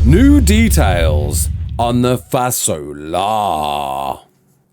New details on the Fasolasuchus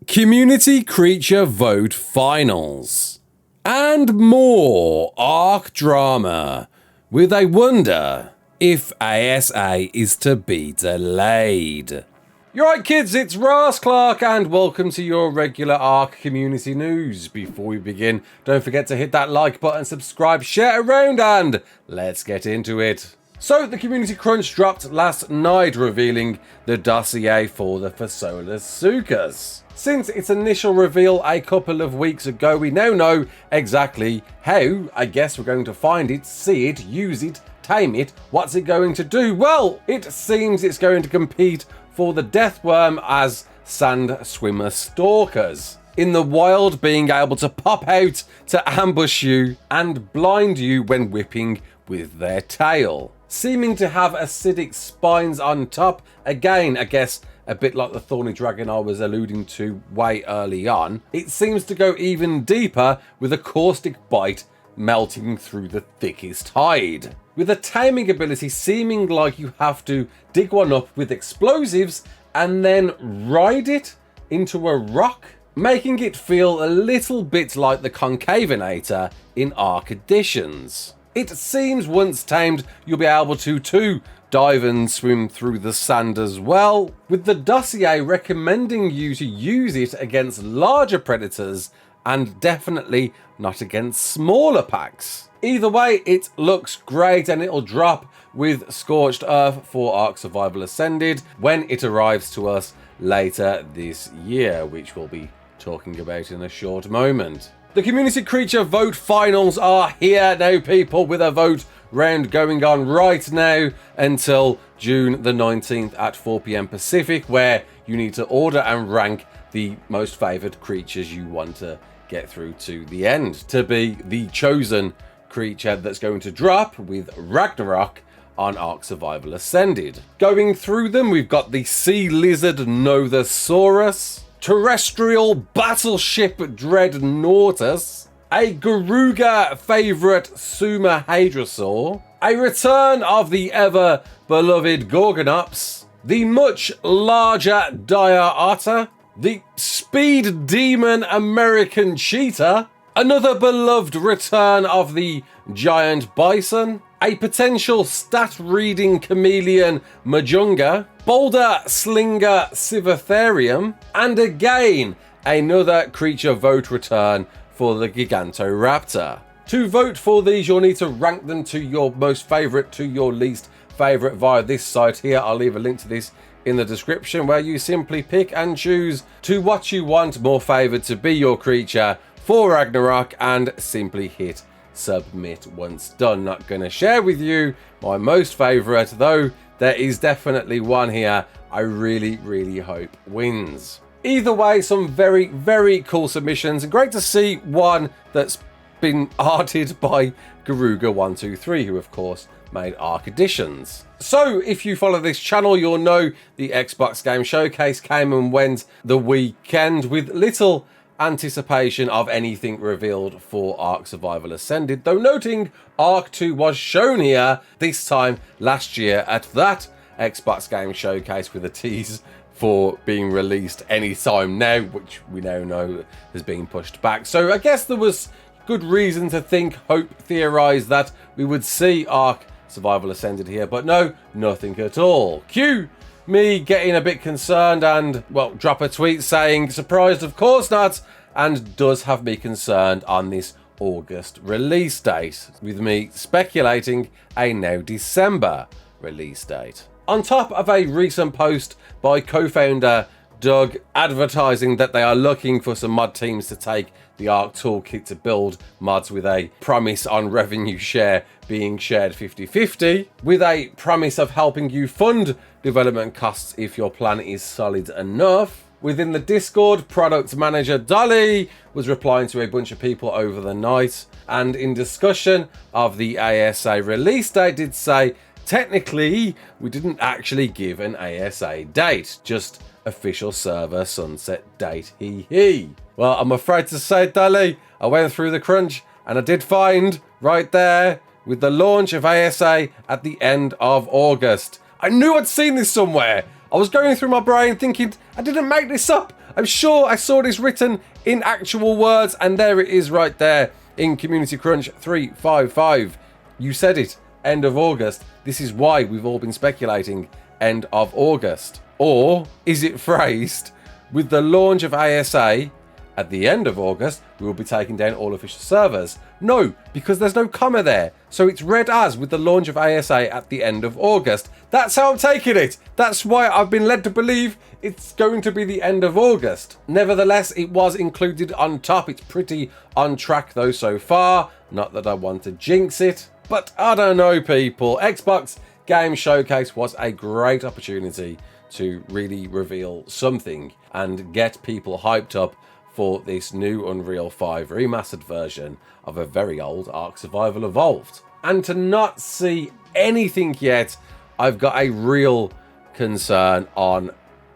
Community Creature Vote Finals. And more ARK drama with a wonder if ASA is to be delayed. You're right, kids, it's Raasclark and welcome to your regular ARK community news. Before we begin, don't forget to hit that like button, subscribe, share around, and let's get into it. So, the community crunch dropped last night, revealing the dossier for the Fasolasuchus. Since its initial reveal a couple of weeks ago, we now know exactly how. I guess we're going to find it, see it, use it, tame it. What's it going to do? Well, it seems it's going to compete for the Deathworm as sand swimmer stalkers. In the wild, being able to pop out to ambush you and blind you when whipping with their tail. Seeming to have acidic spines on top. Again, I guess a bit like the thorny dragon I was alluding to way early on. It seems to go even deeper with a caustic bite melting through the thickest hide. With a taming ability seeming like you have to dig one up with explosives and then ride it into a rock, making it feel a little bit like the Concavinator in ARK Editions. It seems once tamed, you'll be able to dive and swim through the sand as well, with the dossier recommending you to use it against larger predators and definitely not against smaller packs. Either way, it looks great and it'll drop with Scorched Earth for ARK Survival Ascended when it arrives to us later this year, which we'll be talking about in a short moment. The community creature vote finals are here now, people, with a vote round going on right now until June the 19th at 4 PM Pacific, where you need to order and rank the most favoured creatures you want to get through to the end to be the chosen creature that's going to drop with Ragnarok on ARK Survival Ascended. Going through them, we've got the Sea Lizard Nothosaurus, Terrestrial Battleship Dreadnoughtus, a Garuga favourite Suma Hadrosaur, a return of the ever beloved Gorgonops, the much larger Dire Otter, the Speed Demon American Cheetah, another beloved return of the Giant Bison, a potential stat-reading chameleon Majunga, Boulder Slinger Civatherium, and again, another creature vote return for the Gigantoraptor. To vote for these, you'll need to rank them to your most favourite to your least favourite via this site here. I'll leave a link to this in the description, where you simply pick and choose to what you want more favoured to be your creature for Ragnarok and simply hit submit once done. Not going to share with you my most favourite, though there is definitely one here I really hope wins. Either way, some very cool submissions, and great to see one that's been arted by Garuga123, who of course made ARK Editions. So if you follow this channel, you'll know the Xbox Game Showcase came and went the weekend with little anticipation of anything revealed for ARK Survival Ascended, though noting ARK 2 was shown here this time last year at that Xbox Game Showcase with a tease for being released anytime now, which we now know has been pushed back. So I guess there was good reason to think, hope, theorise that we would see ARK Survival Ascended here, but no, nothing at all. Cue me getting a bit concerned and, well, drop a tweet saying, surprised of course not, and does have me concerned on this August release date, with me speculating a now December release date. On top of a recent post by co-founder Doug advertising that they are looking for some mod teams to take the ARK toolkit to build mods with a promise on revenue share being shared 50-50, with a promise of helping you fund development costs if your plan is solid enough. Within the Discord, product manager Dolly was replying to a bunch of people over the night, and in discussion of the ASA release date did say, technically, we didn't actually give an ASA date, just official server sunset date, hee. Well, I'm afraid to say, Dolly, I went through the crunch and I did find right there with the launch of ASA at the end of August. I knew I'd seen this somewhere. I was going through my brain thinking, I didn't make this up. I'm sure I saw this written in actual words, and there it is right there in Community Crunch 355. You said it, end of August. This is why we've all been speculating end of August. Or is it phrased with the launch of ASA at the end of August, we will be taking down all official servers? No, because there's no comma there. So it's read as with the launch of ASA at the end of August. That's how I'm taking it. That's why I've been led to believe it's going to be the end of August. Nevertheless, it was included on top. It's pretty on track though so far. Not that I want to jinx it, but I don't know, people. Xbox Game Showcase was a great opportunity to really reveal something and get people hyped up for this new Unreal 5 remastered version of a very old ARK Survival Evolved. And to not see anything yet, I've got a real concern on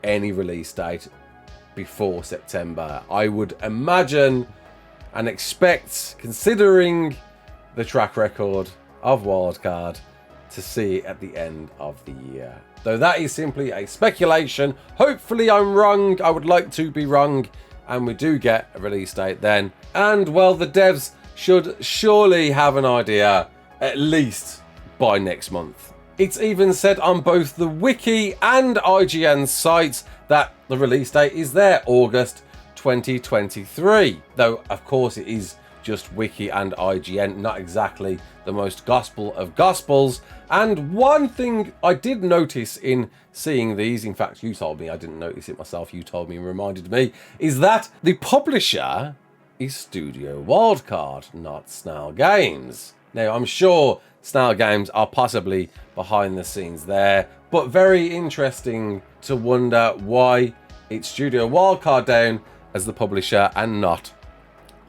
any release date before September. I would imagine and expect, considering the track record of Wildcard, to see it at the end of the year. Though that is simply a speculation. Hopefully I'm wrong. I would like to be wrong, and we do get a release date then. And well, the devs should surely have an idea at least by next month. It's even said on both the wiki and IGN sites that the release date is there, August 2023. Though of course it is just wiki and IGN, not exactly the most gospel of gospels. And one thing I did notice in seeing these, in fact you told me, I didn't notice it myself, you told me and reminded me, is that the publisher is Studio Wildcard, not Snail Games. Now I'm sure Snail Games are possibly behind the scenes there, but very interesting to wonder why it's Studio Wildcard down as the publisher and not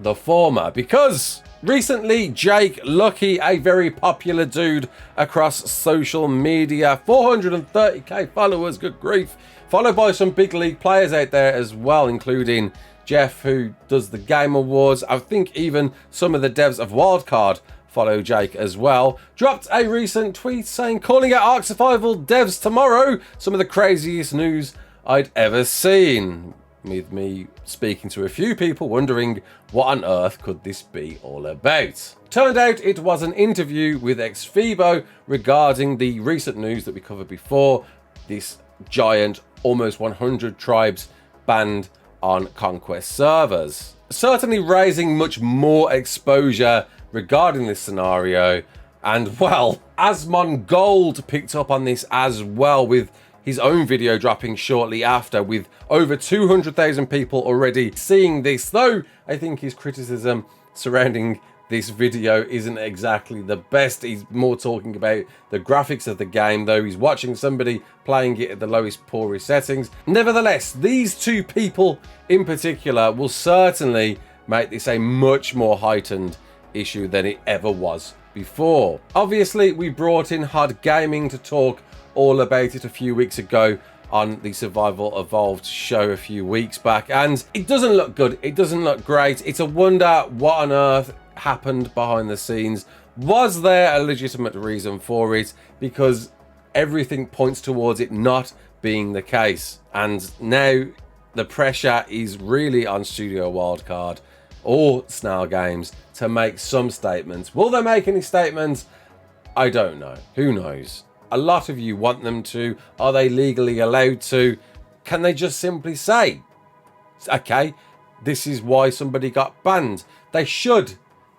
the former. Because recently Jake Lucky, a very popular dude across social media, 430k followers, good grief, followed by some big league players out there as well, including Jeff, who does the Game Awards. I think even some of the devs of Wildcard follow Jake as well. Dropped a recent tweet saying, calling out ARK Survival devs tomorrow. Some of the craziest news I'd ever seen. With me speaking to a few people wondering what on earth could this be all about. Turned out it was an interview with ExFebo regarding the recent news that we covered before. This giant, almost 100 tribes banned on Conquest servers. Certainly raising much more exposure regarding this scenario. And well, as Mongold picked up on this as well, with his own video dropping shortly after, with over 200,000 people already seeing this. Though I think his criticism surrounding this video isn't exactly the best. He's more talking about the graphics of the game, though he's watching somebody playing it at the lowest poorest settings. Nevertheless, these two people in particular will certainly make this a much more heightened issue than it ever was before. Obviously, we brought in Hard Gaming to talk all about it a few weeks ago on the Survival Evolved show a few weeks back, and it doesn't look good. It doesn't look great. It's a wonder what on earth happened behind the scenes. Was there a legitimate reason for it? Because everything points towards it not being the case. And now the pressure is really on Studio Wildcard or Snail Games to make some statements. Will they make any statements? I don't know. Who knows? A lot of you want them to. Are they legally allowed to? Can they just simply say, okay, this is why somebody got banned? They should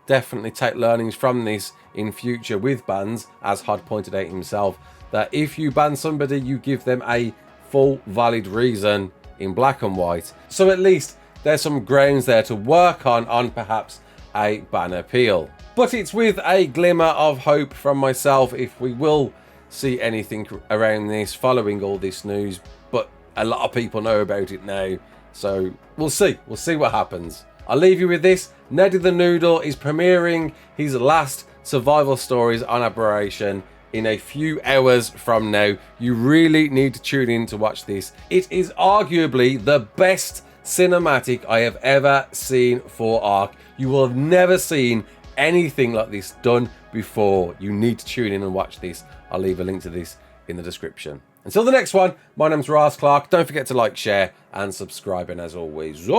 definitely take learnings from this in future with bans, as Hod pointed out himself, that if you ban somebody, you give them a full valid reason in black and white. So at least there's some grounds there to work on perhaps a ban appeal. But it's with a glimmer of hope from myself if we will see anything around this following all this news, but a lot of people know about it now, so we'll see what happens. I'll leave you with this. Neddy the Noodle is premiering his last survival stories on Aberration in a few hours from now. You really need to tune in to watch this. It is arguably the best cinematic I have ever seen for ARK. You will have never seen anything like this done before. You need to tune in and watch this. I'll leave a link to this in the description. Until the next one, my name's Raasclark. Don't forget to like, share, and subscribe. And as always,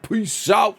peace out.